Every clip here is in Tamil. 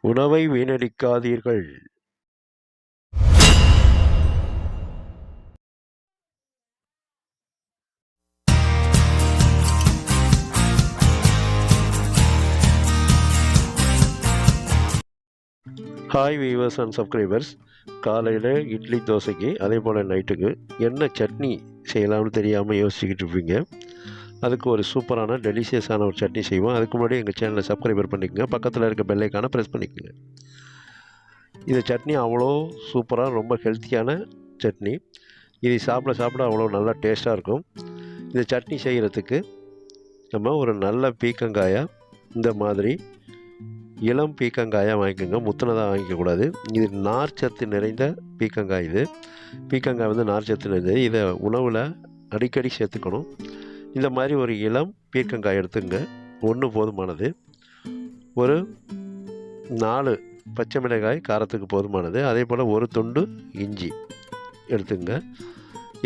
உணவை வீணடிக்காதீர்கள். Hi viewers and subscribers. காலையில் இட்லி தோசைக்கு அதே போல் நைட்டுக்கு என்ன சட்னி செய்யலாம்னு தெரியாமல் யோசிச்சுக்கிட்டு இருப்பீங்க. அதுக்கு ஒரு சூப்பரான டெலிஷியஸான ஒரு சட்னி செய்வோம். அதுக்கு முன்னாடி எங்கள் சேனலை சப்ஸ்கிரைபர் பண்ணிக்கோங்க, பக்கத்தில் இருக்க பெல்லைக்கான ப்ரெஸ் பண்ணிக்கோங்க. இந்த சட்னி அவ்வளோ சூப்பராக ரொம்ப ஹெல்த்தியான சட்னி. இது சாப்பிட அவ்வளோ நல்லா டேஸ்ட்டாக இருக்கும். இந்த சட்னி செய்கிறதுக்கு நம்ம ஒரு நல்ல பீக்கங்காயாக இந்த மாதிரி இளம் பீக்கங்காயாக வாங்கிக்கோங்க, முத்தினதாக வாங்கிக்கக்கூடாது. இது நார்ச்சத்து நிறைந்த பீக்கங்காய். இது பீக்கங்காய் வந்து நார்ச்சத்து நிறைந்தது. இதை உணவில் அடிக்கடி சேர்த்துக்கணும். இந்த மாதிரி ஒரு இளம் பீக்கங்காய் எடுத்துங்க, ஒன்று போதுமானது. ஒரு 4 பச்சை மிளகாய் காரத்துக்கு போதுமானது. அதே போல் ஒரு துண்டு இஞ்சி எடுத்துங்க.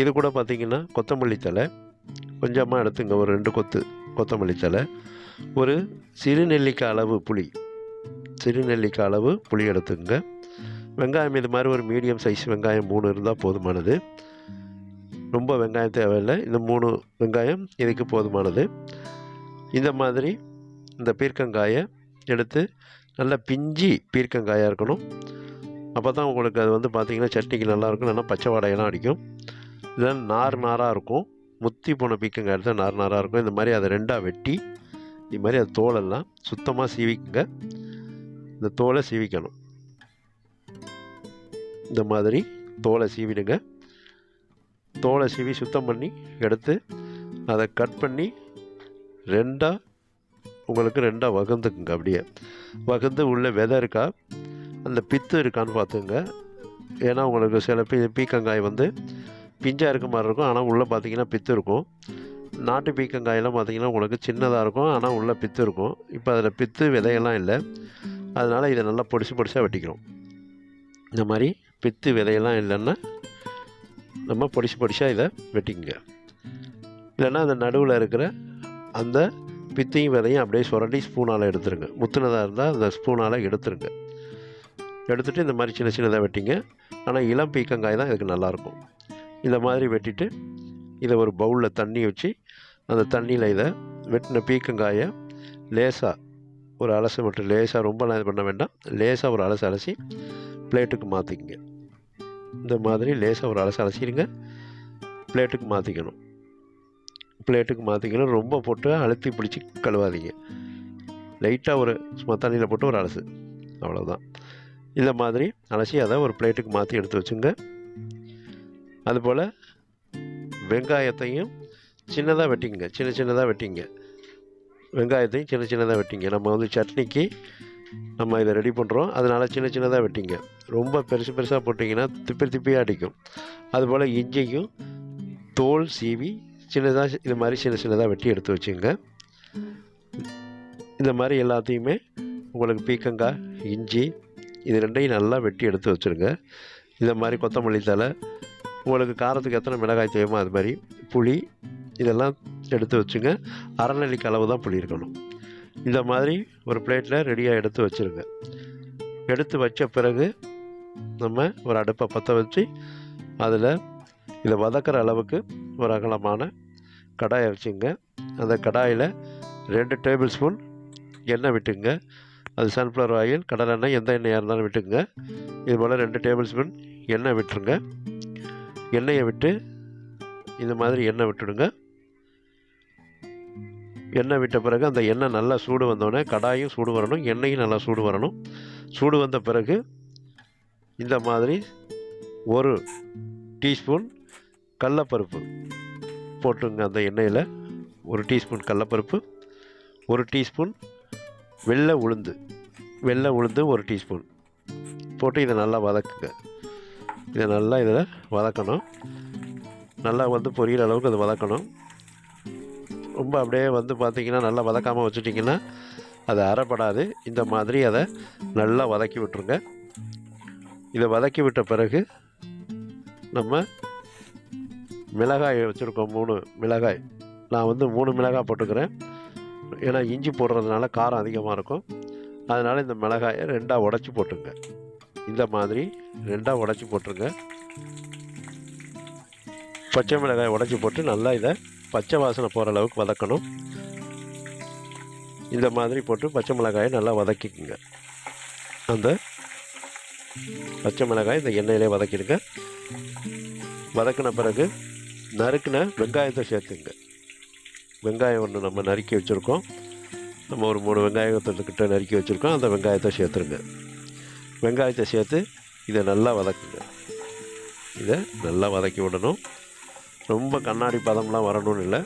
இது கூட பார்த்திங்கன்னா கொத்தமல்லி தழை கொஞ்சமாக எடுத்துங்க, ஒரு 2 கொத்து கொத்தமல்லி தழை. ஒரு சிறுநெல்லிக்காய் அளவு புளி எடுத்துங்க. வெங்காயம் இது மாதிரி ஒரு மீடியம் சைஸ் வெங்காயம் 3 இருந்தால் போதுமானது. ரொம்ப வெங்காயம் தேவையில்லை, இந்த 3 வெங்காயம் இதுக்கு போதுமானது. இந்த மாதிரி இந்த பீர்க்கங்காயை எடுத்து நல்லா பிஞ்சி பீர்க்கங்காயாக இருக்கணும். அப்போ தான் உங்களுக்கு அது வந்து பார்த்திங்கன்னா சட்னிக்கு நல்லாயிருக்கும். இல்லைன்னா பச்சை வாடையெல்லாம் அடிக்கும். இதெல்லாம் நாராக இருக்கும். முத்தி போன பீக்கங்காய் எடுத்தால் நாராக இருக்கும். இந்த மாதிரி அதை 2ஆக வெட்டி இது மாதிரி அது தோலெல்லாம் சுத்தமாக சீவிக்குங்க. இந்த தோலை சீவிக்கணும். இந்த மாதிரி தோலை சீவிடுங்க. தோலை சீவி சுத்தம் பண்ணி எடுத்து அதை கட் பண்ணி உங்களுக்கு ரெண்டாக வகுந்துக்குங்க. அப்படியே வகுந்து உள்ள விதை இருக்கா, அந்த பித்து இருக்கான்னு பார்த்துங்க. ஏன்னா உங்களுக்கு சில பீக்கங்காய் வந்து பிஞ்சாக இருக்க மாதிரி இருக்கும், ஆனால் உள்ளே பார்த்திங்கன்னா பித்து இருக்கும். நாட்டு பீக்கங்காயெல்லாம் பார்த்திங்கன்னா உங்களுக்கு சின்னதாக இருக்கும், ஆனால் உள்ளே பித்து இருக்கும். இப்போ அதில் பித்து விதையெல்லாம் இல்லை, அதனால் இதை நல்லா பொடிசாக வெட்டிக்கிறோம். இந்த மாதிரி பித்து விதையெல்லாம் இல்லைன்னா நம்ம பொடிசாக இதை வெட்டிக்குங்க. இல்லைன்னா அந்த நடுவில் இருக்கிற அந்த பித்தையும் விதையும் அப்படியே சுரண்டி ஸ்பூனால் எடுத்துருங்க. முத்துனதாக இருந்தால் அந்த ஸ்பூனால் எடுத்துருங்க. எடுத்துகிட்டு இந்த மாதிரி சின்னதாக வெட்டிங்க. ஆனால் இளம் பீக்கங்காய் தான் இதுக்கு நல்லாயிருக்கும். இந்த மாதிரி வெட்டிட்டு இதை ஒரு பவுலில் தண்ணி வச்சு அந்த தண்ணியில் இதை வெட்டின பீக்கங்காயை லேசாக ஒரு அலசை மட்டும், லேசாக ரொம்பலாம் இது பண்ண வேண்டாம், லேசாக ஒரு அலசி பிளேட்டுக்கு மாற்றிக்கங்க. இந்த மாதிரி லேசாக ஒரு அலசிடுங்க, பிளேட்டுக்கு மாற்றிக்கணும். ரொம்ப போட்டு அழுத்தி பிடிச்சி கழுவாதீங்க. லைட்டாக ஒரு தண்ணியில் போட்டு ஒரு அலசு, அவ்வளோதான். இந்த மாதிரி அலசி அதை ஒரு பிளேட்டுக்கு மாற்றி எடுத்து வச்சுங்க. அதுபோல் வெங்காயத்தையும் சின்னதாக வெட்டிங்க. வெங்காயத்தையும் சின்னதாக வெட்டிங்க. நம்ம வந்து சட்னிக்கு நம்ம இதை ரெடி பண்ணுறோம், அதனால் சின்னதாக வெட்டிங்க. ரொம்ப பெருசாக போட்டிங்கன்னா திப்பியாக அடிக்கும். அதுபோல் இஞ்சியும் தோல் சீவி சின்னதாக இது மாதிரி சின்னதாக வெட்டி எடுத்து வச்சுங்க. இந்த மாதிரி எல்லாத்தையுமே உங்களுக்கு பீக்கங்காய், இஞ்சி இது 2ஐயும் நல்லா வெட்டி எடுத்து வச்சுருங்க. இந்த மாதிரி கொத்தமல்லி தழை, உங்களுக்கு காரத்துக்கு எத்தனை மிளகாய் தேவையோ அது மாதிரி, புளி இதெல்லாம் எடுத்து வச்சுங்க. அரைநெல்லிக்காய் அளவு தான் புளி இருக்கணும். இந்த மாதிரி ஒரு பிளேட்டில் ரெடியாக எடுத்து வச்சுருங்க. எடுத்து வச்ச பிறகு நம்ம ஒரு அடுப்பை பற்ற வச்சு அதில் இதை வதக்கிற அளவுக்கு ஒரு அகலமான கடாயை வச்சுங்க. அந்த கடாயில் 2 டேபிள் ஸ்பூன் எண்ணெய் விட்டுங்க. அது சன்ஃப்ளவர் ஆயில், கடலெண்ணெய், எந்த எண்ணெயாக இருந்தாலும் விட்டுங்க. இது போல் 2 டேபிள் ஸ்பூன் எண்ணெய் விட்டுருங்க. எண்ணெயை விட்டு இந்த மாதிரி எண்ணெய் விட்டுடுங்க. எண்ணெய் விட்ட பிறகு அந்த எண்ணெய் நல்லா சூடு வந்தோடனே கடாயும் சூடு வரணும், எண்ணெயும் நல்லா சூடு வரணும். சூடு வந்த பிறகு இந்த மாதிரி 1 டீஸ்பூன் கடலப்பருப்பு போட்டுங்க. அந்த எண்ணெயில் 1 டீஸ்பூன் கடலப்பருப்பு, 1 டீஸ்பூன் வெள்ளை உளுந்து 1 டீஸ்பூன் போட்டு இதை நல்லா வதக்குங்க. இதை நல்லா இதில் வதக்கணும். நல்லா வந்து பொரியிற அளவுக்கு அது வதக்கணும். ரொம்ப அப்படியே வந்து பார்த்திங்கன்னா நல்லா வதக்காமல் வச்சுட்டிங்கன்னா அது அரைப்படாது. இந்த மாதிரி அதை நல்லா வதக்கி விட்டுருங்க. இதை வதக்கி விட்ட பிறகு நம்ம மிளகாய் வச்சுருக்கோம், 3 மிளகாய். நான் வந்து 3 மிளகாய் போட்டுக்கிறேன், ஏன்னா இஞ்சி போடுறதுனால காரம் அதிகமாக இருக்கும். அதனால் இந்த மிளகாயை 2ஆக உடச்சி போட்டுருங்க. இந்த மாதிரி 2ஆக உடச்சி போட்டுருங்க. பச்சை மிளகாயை உடச்சி போட்டு நல்லா இதை பச்சை வாசனை போகிற அளவுக்கு வதக்கணும். இந்த மாதிரி போட்டு பச்சை மிளகாயை நல்லா வதக்கிக்குங்க. அந்த பச்சை மிளகாய் இந்த எண்ணெயிலே வதக்கிடுங்க. வதக்கின பிறகு நறுக்கின வெங்காயத்தை சேர்த்துங்க. வெங்காயம் ஒன்று நம்ம நறுக்கி வச்சுருக்கோம். நம்ம ஒரு 3 வெங்காயத்துக்கிட்ட நறுக்கி வச்சுருக்கோம். அந்த வெங்காயத்தை சேர்த்துருங்க. வெங்காயத்தை சேர்த்து இதை நல்லா வதக்குங்க. இதை நல்லா வதக்கி விடணும். ரொம்ப கண்ணாடி பதம்லாம் வரணும்னு இல்லை.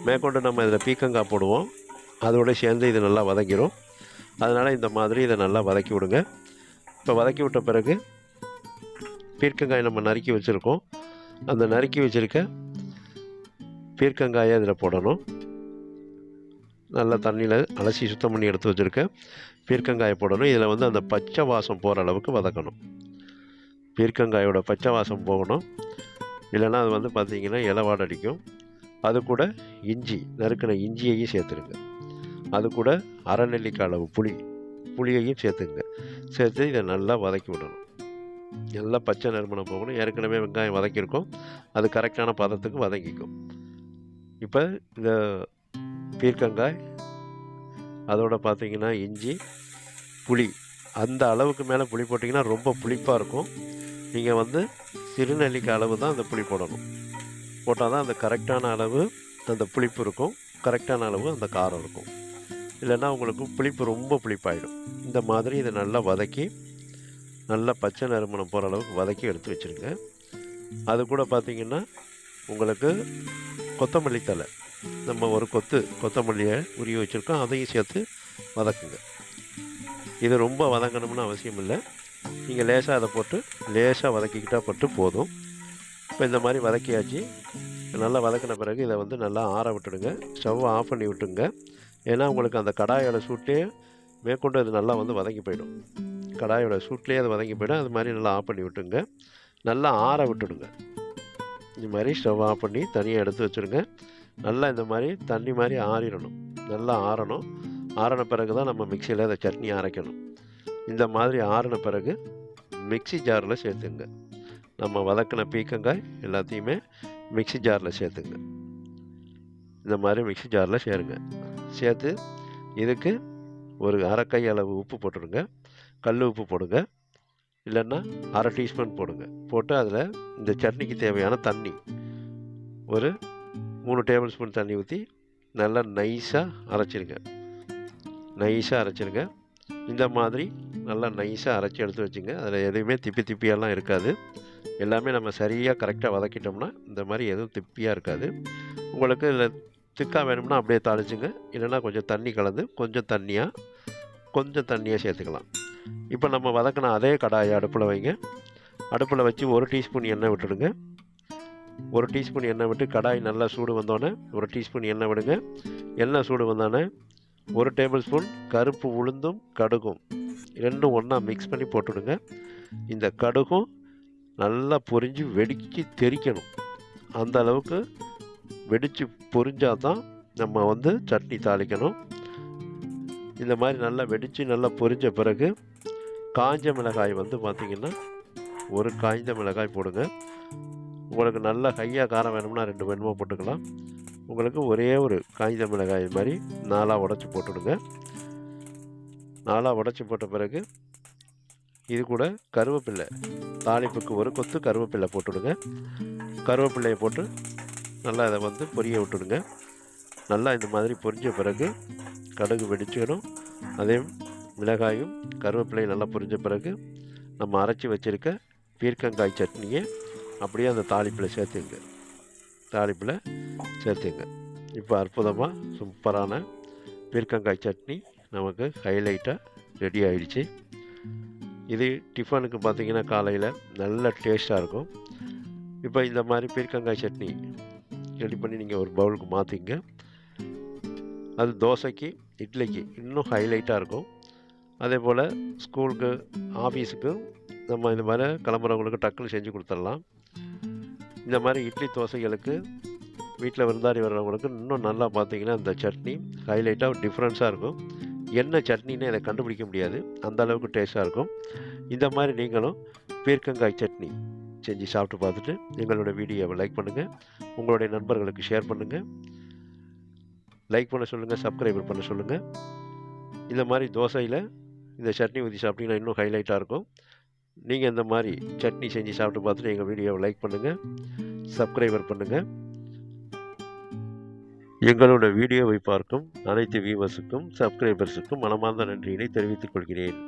மேற்கொண்டு நம்ம இதில் பீக்கங்காய் போடுவோம். அதோடு சேர்ந்து இது நல்லா வதக்கிடும். அதனால் இந்த மாதிரி இதை நல்லா வதக்கி விடுங்க. இப்போ வதக்கி விட்ட பிறகு பீர்க்கங்காய் நம்ம நறுக்கி வச்சுருக்கோம். அந்த நறுக்கி வச்சுருக்க பீர்க்கங்காயை இதில் போடணும். நல்லா தண்ணியில் அலசி சுத்தம் பண்ணி எடுத்து வச்சுருக்க பீர்க்கங்காயை போடணும். இதில் வந்து அந்த பச்சை வாசம் போகிற அளவுக்கு வதக்கணும். பீர்க்கங்காயோட பச்சை வாசம் போகணும். இல்லைன்னா அது வந்து பார்த்திங்கன்னா இலவாடை அடிக்கும். அது கூட இஞ்சி, நறுக்கின இஞ்சியையும் சேர்த்துருங்க. அது கூட அரை நெல்லிக்காய் அளவு புளியையும் சேர்த்துங்க. சேர்த்து இதை நல்லா வதக்கி விடணும். நல்லா பச்சை நறுமணம் போகணும். ஏற்கனவே வெங்காயம் வதக்கியிருக்கோம். அது கரெக்டான பதத்துக்கு வதங்கிக்கும். இப்போ இந்த பீர்க்கங்காய் அதோட பார்த்திங்கன்னா இஞ்சி, புளி அந்த அளவுக்கு மேலே புளி போட்டிங்கன்னா ரொம்ப புளிப்பாக இருக்கும். நீங்கள் வந்து சிறுநெல்லிக்காய் அளவு தான் அந்த புளி போடணும். போட்டால் தான் அந்த கரெக்டான அளவு அந்த புளிப்பு இருக்கும். கரெக்டான அளவு அந்த காரம் இருக்கும். இல்லைன்னா உங்களுக்கு புளிப்பு ரொம்ப புளிப்பாயிடும். இந்த மாதிரி இதை நல்லா வதக்கி நல்லா பச்சை நறுமணம் போகிற அளவுக்கு வதக்கி எடுத்து வச்சுருங்க. அது கூட பார்த்திங்கன்னா உங்களுக்கு கொத்தமல்லி தழை, நம்ம ஒரு கொத்தமல்லியை உருவி வச்சுருக்கோம். அதையும் சேர்த்து வதக்குங்க. இது ரொம்ப வதங்கணும்னு அவசியம் இல்லை. நீங்கள் லேசாக அதை போட்டு லேசாக வதக்கிக்கிட்டால் பட்டு போதும். இப்போ இந்த மாதிரி வதக்கியாச்சு. நல்லா வதக்கின பிறகு இதை வந்து நல்லா ஆற விட்டுடுங்க. ஸ்டவ்வை ஆஃப் பண்ணி விட்டுங்க. ஏன்னா உங்களுக்கு அந்த கடாயோட சூட்லேயே மேற்கொண்டு அது நல்லா வந்து வதங்கி போயிடும். கடாயோட சூட்லேயே அது வதங்கி போயிடும். அது மாதிரி நல்லா ஆஃப் பண்ணி விட்டுங்க. நல்லா ஆற விட்டுடுங்க. இந்த மாதிரி ஸ்டவ் ஆஃப் பண்ணி தனியாக எடுத்து வச்சுருங்க. நல்லா இந்த மாதிரி தண்ணி மாதிரி ஆறிடணும். நல்லா ஆறணும். ஆறின பிறகு தான் நம்ம மிக்சியில் அதை சட்னி அரைக்கணும். இந்த மாதிரி ஆறின பிறகு மிக்சி ஜாரில் சேர்த்துங்க. நம்ம வதக்கின பீக்கங்காய் எல்லாத்தையுமே மிக்சி ஜாரில் சேர்த்துங்க. இந்த மாதிரி மிக்சி ஜாரில் சேருங்க. சேர்த்து இதுக்கு ஒரு அரை கை அளவு உப்பு போட்டுடுங்க. கல் உப்பு போடுங்க. இல்லைன்னா அரை டீஸ்பூன் போடுங்க. போட்டு அதில் இந்த சட்னிக்கு தேவையான தண்ணி ஒரு 3 டேபிள் ஸ்பூன் தண்ணி ஊற்றி நல்லா நைஸாக அரைச்சிருங்க. இந்த மாதிரி நல்லா நைஸாக அரைச்சி எடுத்து வச்சுங்க. அதில் எதுவுமே திப்பியெல்லாம் இருக்காது. எல்லாமே நம்ம சரியாக கரெக்டாக வதக்கிட்டோம்னா இந்த மாதிரி எதுவும் திப்பியாக இருக்காது. உங்களுக்கு இதில் திக்காக வேணும்னா அப்படியே தாளிச்சுங்க. இல்லைன்னா கொஞ்சம் தண்ணி கலந்து கொஞ்சம் தண்ணியாக சேர்த்துக்கலாம். இப்போ நம்ம வதக்கின அதே கடாயை அடுப்பில் வைங்க. அடுப்பில் வச்சு 1 டீஸ்பூன் எண்ணெய் விட்டுடுங்க. 1 டீஸ்பூன் எண்ணெய் விட்டு கடாய் நல்லா சூடு வந்தோடனே 1 டீஸ்பூன் எண்ணெய் விடுங்க. எண்ணெய் சூடு வந்தோடனே 1 டேபிள் ஸ்பூன் கருப்பு உளுந்தும் கடுகும் ரெண்டும் ஒன்றா மிக்ஸ் பண்ணி போட்டுவிடுங்க. இந்த கடுகும் நல்லா பொரிஞ்சு வெடித்து தெறிக்கணும். அந்த அளவுக்கு வெடித்து பொரிஞ்சால் தான் நம்ம வந்து சட்னி தாளிக்கணும். இந்த மாதிரி நல்லா வெடித்து நல்லா பொரிஞ்ச பிறகு காஞ்ச மிளகாய் வந்து பார்த்திங்கன்னா ஒரு காய்ந்த மிளகாய் போடுங்க. உங்களுக்கு நல்லா ஹையாக காரம் வேணும்னா 2 வேணுமோ போட்டுக்கலாம். உங்களுக்கு ஒரே ஒரு காய்ந்த மிளகாய் மாதிரி 4ஆக உடச்சி போட்டுவிடுங்க. 4ஆக உடச்சி போட்ட பிறகு இது கூட கருவேப்பில்லை, தாளிப்புக்கு ஒரு கொத்து கருவேப்பில்லை போட்டுவிடுங்க. கருவேப்பில்லையை போட்டு நல்லா அதை வந்து பொரிய விட்டுடுங்க. நல்லா இந்த மாதிரி பொரிஞ்ச பிறகு கடுகு வெடிச்சிடும். அதே மிளகாயும் கருவேப்பிலையும் நல்லா பொரிஞ்ச பிறகு நம்ம அரைச்சி வச்சுருக்க பீர்க்கங்காய் சட்னியை அப்படியே அந்த தாளிப்பில் சேர்த்துங்க. இப்போ அற்புதமாக சூப்பரான பீர்க்கங்காய் சட்னி நமக்கு ஹைலைட்டாக ரெடி ஆகிடுச்சு. இது டிஃபனுக்கு பார்த்திங்கன்னா காலையில் நல்ல டேஸ்ட்டாக இருக்கும். இப்போ இந்த மாதிரி பீர்க்கங்காய் சட்னி ரெடி பண்ணி நீங்கள் ஒரு பவுலுக்கு மாற்றிங்க. அது தோசைக்கு இட்லிக்கு இன்னும் ஹைலைட்டாக இருக்கும். அதே போல் ஸ்கூலுக்கு ஆஃபீஸுக்கு நம்ம இந்த மாதிரி கிளம்புறவங்களுக்கு டக்குன்னு செஞ்சு கொடுத்துடலாம். இந்த மாதிரி இட்லி தோசைகளுக்கு வீட்டில் விருந்தாடி வர்றவங்களுக்கு இன்னும் நல்லா பார்த்திங்கன்னா இந்த சட்னி ஹைலைட்டாக டிஃப்ரென்ஸாக இருக்கும். என்ன சட்னின்னு அதை கண்டுபிடிக்க முடியாது, அந்த அளவுக்கு டேஸ்ட்டாக இருக்கும். இந்த மாதிரி நீங்களும் பீர்க்கங்காய் சட்னி செஞ்சு சாப்பிட்டு பார்த்துட்டு எங்களோட வீடியோவை லைக் பண்ணுங்கள், உங்களுடைய நண்பர்களுக்கு ஷேர் பண்ணுங்கள், லைக் பண்ண சொல்லுங்கள், சப்ஸ்கிரைபர் பண்ண சொல்லுங்கள். இந்த மாதிரி தோசையில் இந்த சட்னி ஊற்றி சாப்பிட்டீங்கன்னா இன்னும் ஹைலைட்டாக இருக்கும். நீங்கள் இந்த மாதிரி சட்னி செஞ்சு சாப்பிட்டு பார்த்துட்டு எங்கள் வீடியோவை லைக் பண்ணுங்கள், சப்ஸ்கிரைபர் பண்ணுங்கள். எங்களோட வீடியோவை பார்க்கும் அனைத்து வியூவர்ஸுக்கும் சப்ஸ்கிரைபர்ஸுக்கும் மனமார்ந்த நன்றியினை தெரிவித்துக் கொள்கிறேன்.